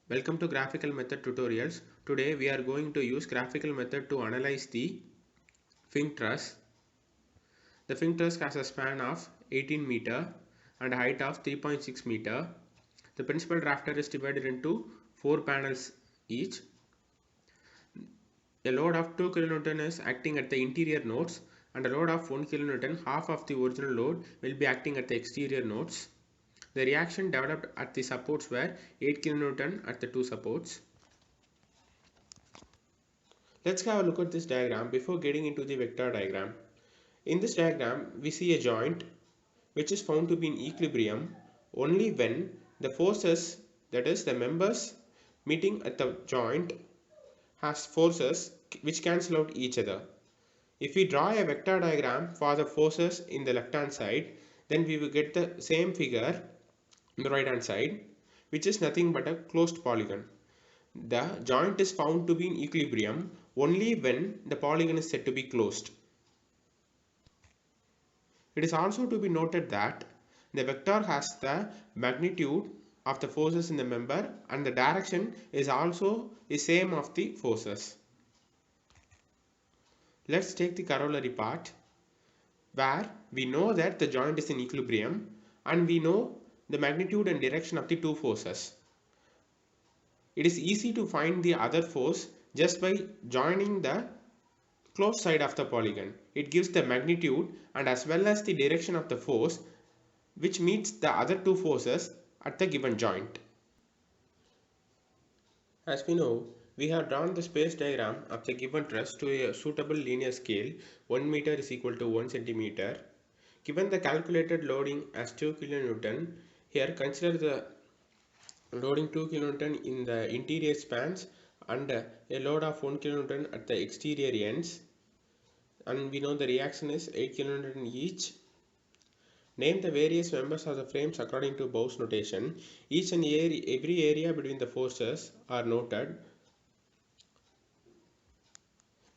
Welcome to graphical method tutorials. Today we are going to use graphical method to analyze the Fink truss. The Fink truss has a span of 18 meter and a height of 3.6 meter. The principal rafter is divided into 4 panels each. A load of 2 kN is acting at the interior nodes and a load of 1 kN, half of the original load, will be acting at the exterior nodes. The reaction developed at the supports were 8 kN at the two supports. Let's have a look at this diagram before getting into the vector diagram. In this diagram, we see a joint which is found to be in equilibrium only when the forces, that is the members meeting at the joint, has forces which cancel out each other. If we draw a vector diagram for the forces in the left hand side, then we will get the same figure on the right hand side, which is nothing but a closed polygon. The joint is found to be in equilibrium only when the polygon is said to be closed. It is also to be noted that the vector has the magnitude of the forces in the member and the direction is also the same of the forces. Let's take the corollary part where we know that the joint is in equilibrium and we know the magnitude and direction of the two forces. It is easy to find the other force just by joining the closed side of the polygon. It gives the magnitude and as well as the direction of the force which meets the other two forces at the given joint. As we know, we have drawn the space diagram of the given truss to a suitable linear scale. 1 meter is equal to 1 centimeter. Given the calculated loading as 2 kN, here consider the loading 2 kN in the interior spans and a load of 1 kN at the exterior ends, and we know the reaction is 8 kN each. Name the various members of the frames according to Bose notation. Each and every area between the forces are noted.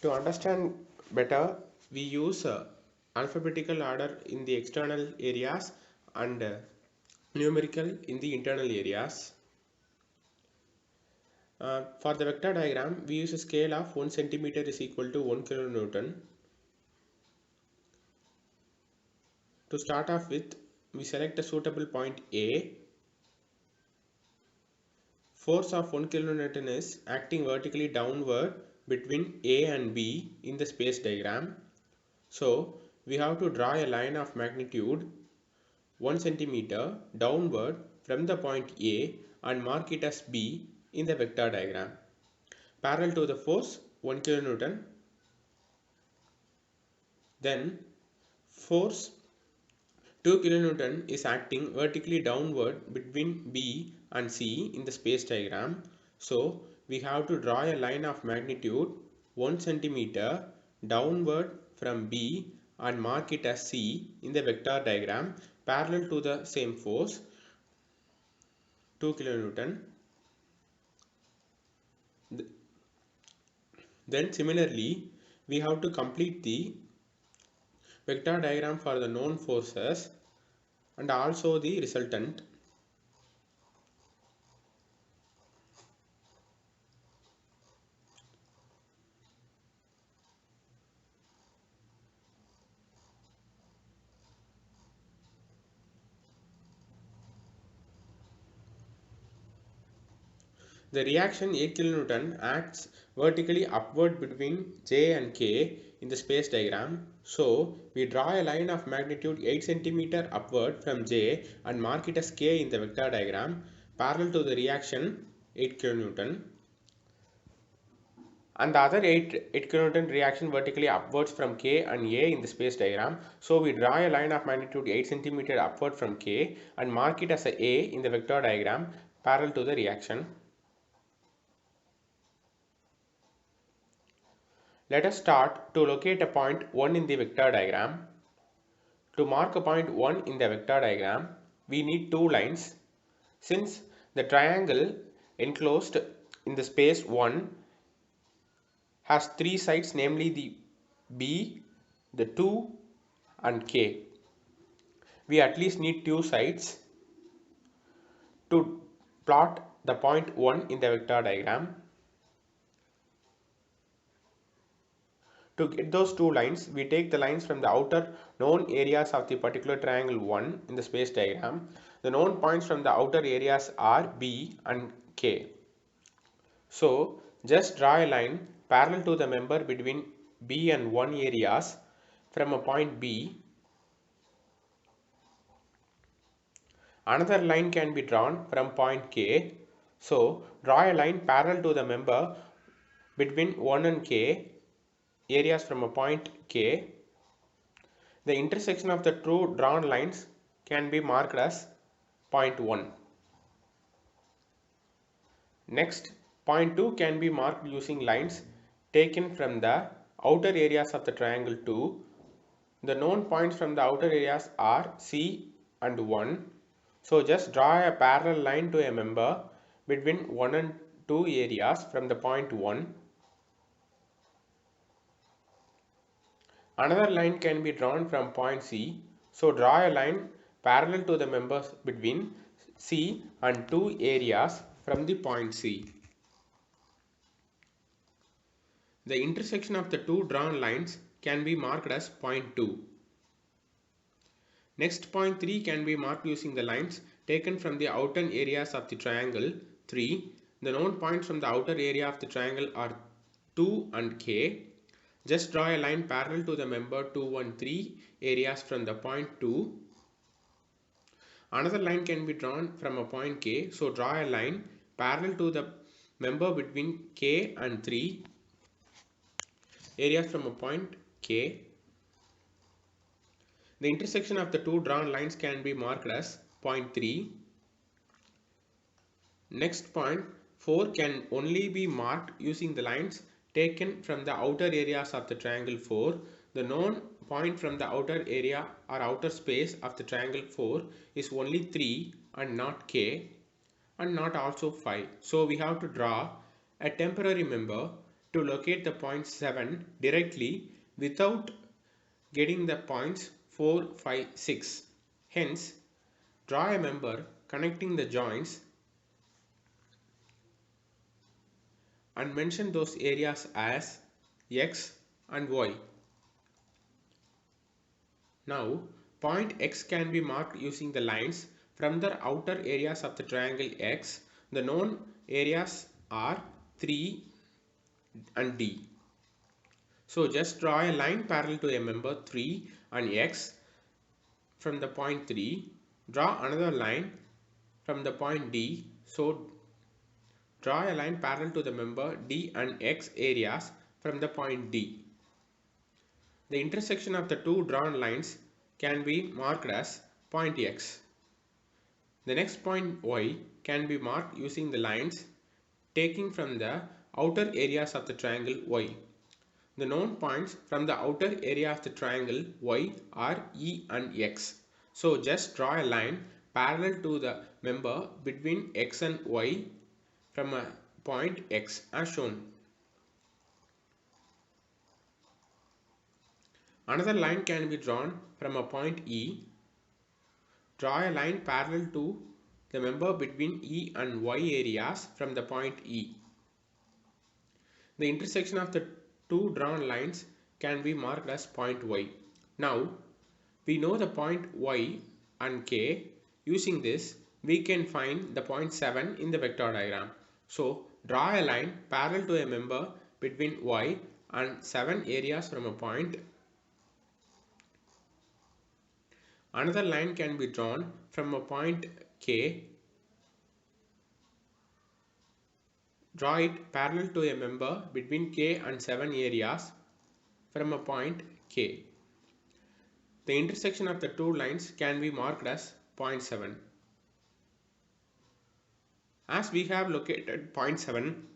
To understand better, we use alphabetical order in the external areas and numerical in the internal areas. For the vector diagram, we use a scale of 1 centimeter is equal to 1 kilonewton. To start off with, we select a suitable point A. Force of 1 kilonewton is acting vertically downward between A and B in the space diagram. So, we have to draw a line of magnitude 1 centimeter downward from the point A and mark it as B in the vector diagram. Parallel to the force 1 kilonewton. Then force 2 kN is acting vertically downward between B and C in the space diagram. So we have to draw a line of magnitude 1 centimeter downward from B and mark it as C in the vector diagram parallel to the same force 2 kN. Then similarly we have to complete the vector diagram for the known forces and also the resultant. The reaction 8 kN acts vertically upward between J and K in the space diagram. So we draw a line of magnitude 8 cm upward from J and mark it as K in the vector diagram parallel to the reaction 8 kN. And the other 8 kN reaction vertically upwards from K and A in the space diagram. So we draw a line of magnitude 8 cm upward from K and mark it as A in the vector diagram parallel to the reaction. Let us start to locate a point 1 in the vector diagram. To mark a point 1 in the vector diagram, we need two lines. Since the triangle enclosed in the space 1 has three sides, namely the B, the 2 and K. We at least need two sides. To plot the point 1 in the vector diagram. To get those two lines, we take the lines from the outer known areas of the particular triangle 1 in the space diagram. The known points from the outer areas are B and K. So, just draw a line parallel to the member between B and 1 areas from a point B. Another line can be drawn from point K. So, draw a line parallel to the member between 1 and K areas from a point K. The intersection of the two drawn lines can be marked as point 1. Next, point 2 can be marked using lines taken from the outer areas of the triangle 2. The known points from the outer areas are C and 1. So just draw a parallel line to a member between 1 and 2 areas from the point 1. Another line can be drawn from point C. So draw a line parallel to the members between C and 2 areas from the point C. The intersection of the two drawn lines can be marked as point 2. Next, point 3 can be marked using the lines taken from the outer areas of the triangle 3. The known points from the outer area of the triangle are 2 and K. Just draw a line parallel to the member 2 and 3 areas from the point 2. Another line can be drawn from a point K. So draw a line parallel to the member between K and 3 areas from a point K. The intersection of the two drawn lines can be marked as point 3. Next, point 4 can only be marked using the lines taken from the outer areas of the triangle 4. The known point from the outer area or outer space of the triangle 4 is only 3 and not K and not also 5. So we have to draw a temporary member to locate the point 7 directly without getting the points 4, 5, 6. Hence, draw a member connecting the joints and mention those areas as X and Y. Now, point X can be marked using the lines from the outer areas of the triangle X. The known areas are 3 and D. So just draw a line parallel to a member 3 and X from the point 3. Draw another line from the point D. So draw a line parallel to the member D and X areas from the point D. The intersection of the two drawn lines can be marked as point X. The next point Y can be marked using the lines taken from the outer areas of the triangle Y. The known points from the outer area of the triangle Y are E and X. So just draw a line parallel to the member between X and Y from a point X as shown. Another line can be drawn from a point E. Draw a line parallel to the member between E and Y areas from the point E. The intersection of the two drawn lines can be marked as point Y. Now, we know the point Y and K. Using this, we can find the point 7 in the vector diagram. So, draw a line parallel to a member between Y and 7 areas from a point. Another line can be drawn from a point K. Draw it parallel to a member between K and 7 areas from a point K. The intersection of the two lines can be marked as point 7. As we have located point 7,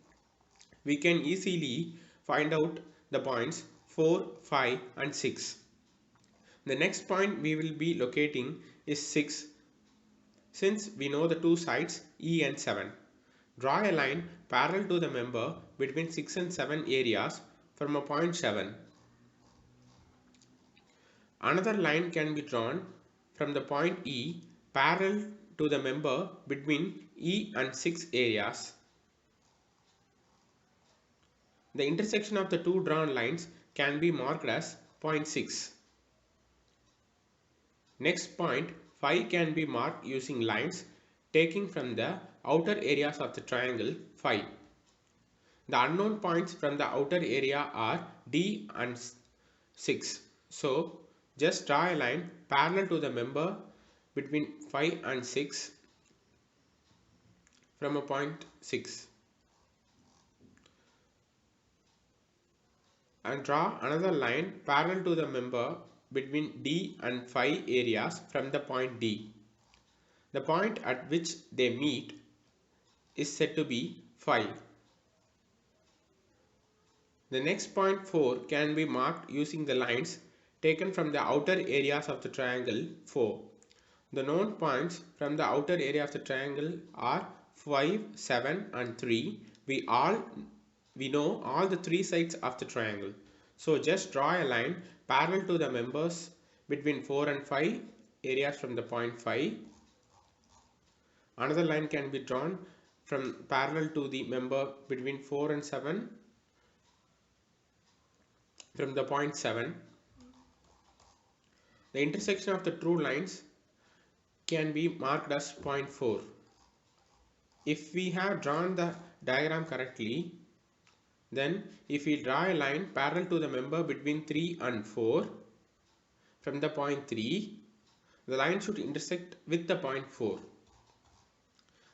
we can easily find out the points 4, 5 and 6. The next point we will be locating is 6, since we know the two sides E and 7. Draw a line parallel to the member between 6 and 7 areas from a point 7. Another line can be drawn from the point E parallel to the member between E and 6 areas. The intersection of the two drawn lines can be marked as point 6. Next, point 5 can be marked using lines taken from the outer areas of the triangle 5. The unknown points from the outer area are D and 6. So, just draw a line parallel to the member between 5 and 6 from a point 6. And draw another line parallel to the member between D and 5 areas from the point D. The point at which they meet is said to be 5. The next point 4 can be marked using the lines taken from the outer areas of the triangle 4. The known points from the outer area of the triangle are 5, 7 and 3. We know all the three sides of the triangle. So just draw a line parallel to the members between 4 and 5 areas from the point 5. Another line can be drawn from parallel to the member between 4 and 7 from the point 7. The intersection of the true lines can be marked as point 4. If we have drawn the diagram correctly, then if we draw a line parallel to the member between 3 and 4 from the point 3, the line should intersect with the point 4.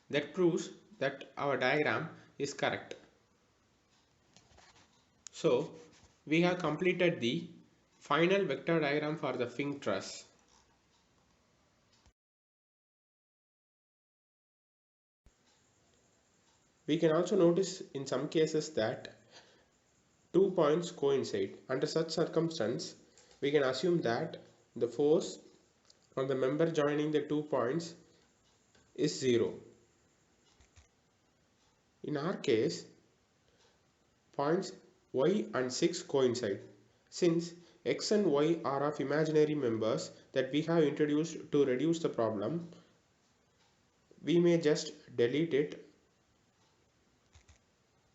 That proves that our diagram is correct. So, we have completed the final vector diagram for the Fink truss. We can also notice in some cases that two points coincide. Under such circumstance, we can assume that the force on the member joining the 2 points is 0. In our case, points y and 6 coincide. Since x and y are of imaginary members that we have introduced to reduce the problem, we may just delete it.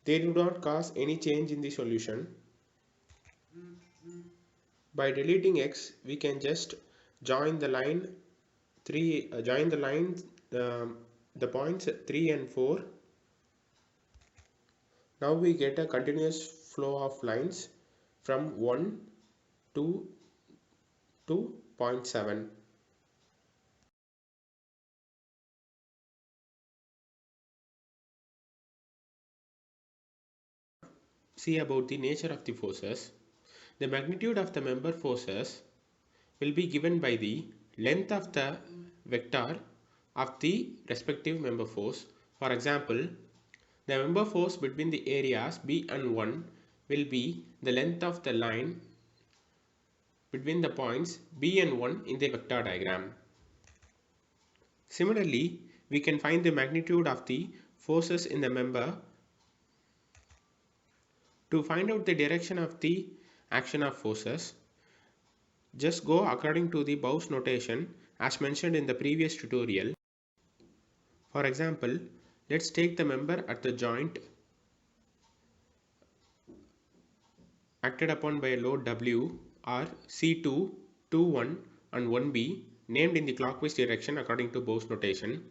They do not cause any change in the solution. By deleting x, we can just join the line the points 3 and 4. Now we get a continuous flow of lines from 1 to 2.7. See about the nature of the forces. The magnitude of the member forces will be given by the length of the vector of the respective member force. For example, the member force between the areas B and 1 will be the length of the line between the points B and 1 in the vector diagram. Similarly, we can find the magnitude of the forces in the member. To find out the direction of the action of forces, just go according to the Bow's notation as mentioned in the previous tutorial. For example, let's take the member at the joint acted upon by a load W are C2, 2, 1 and 1B named in the clockwise direction according to Bow's notation.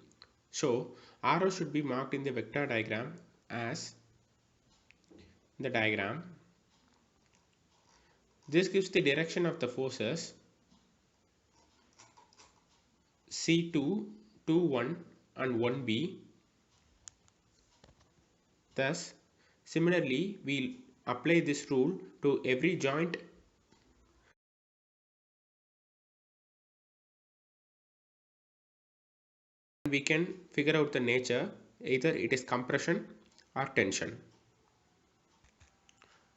So, arrows should be marked in the vector diagram as the diagram. This gives the direction of the forces C2, 2, 1 and 1B. Thus, similarly, we'll apply this rule to every joint we can figure out the nature, either it is compression or tension.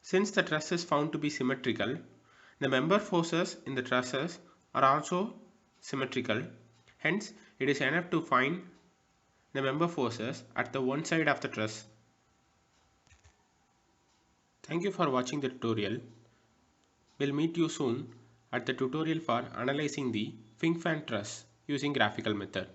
Since the truss is found to be symmetrical, the member forces in the trusses are also symmetrical. Hence, it is enough to find the member forces at the one side of the truss. Thank you for watching the tutorial. We'll meet you soon at the tutorial for analyzing the Fink fan truss using graphical method.